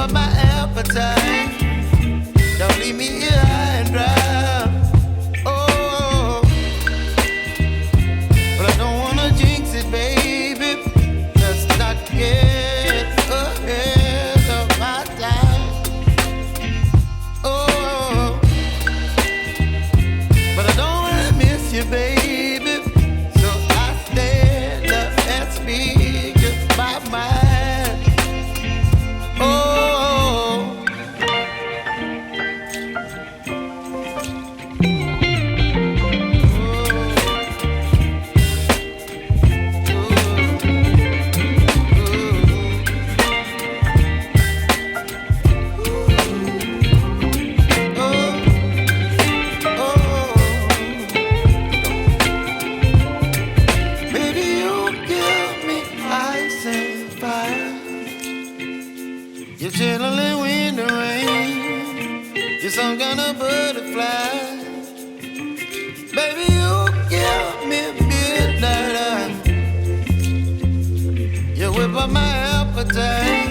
up my appetite. Don't leave me here high and dry. Oh, but I don't wanna jinx it, baby. Let's not get ahead of my time. Oh, but I don't wanna miss you, baby. So I stand up and speak just my mind. Oh, baby, you give me ice and fire. You're chilling when the rain. You're some kind of butterfly. Baby, you give me midnight. You whip up my appetite.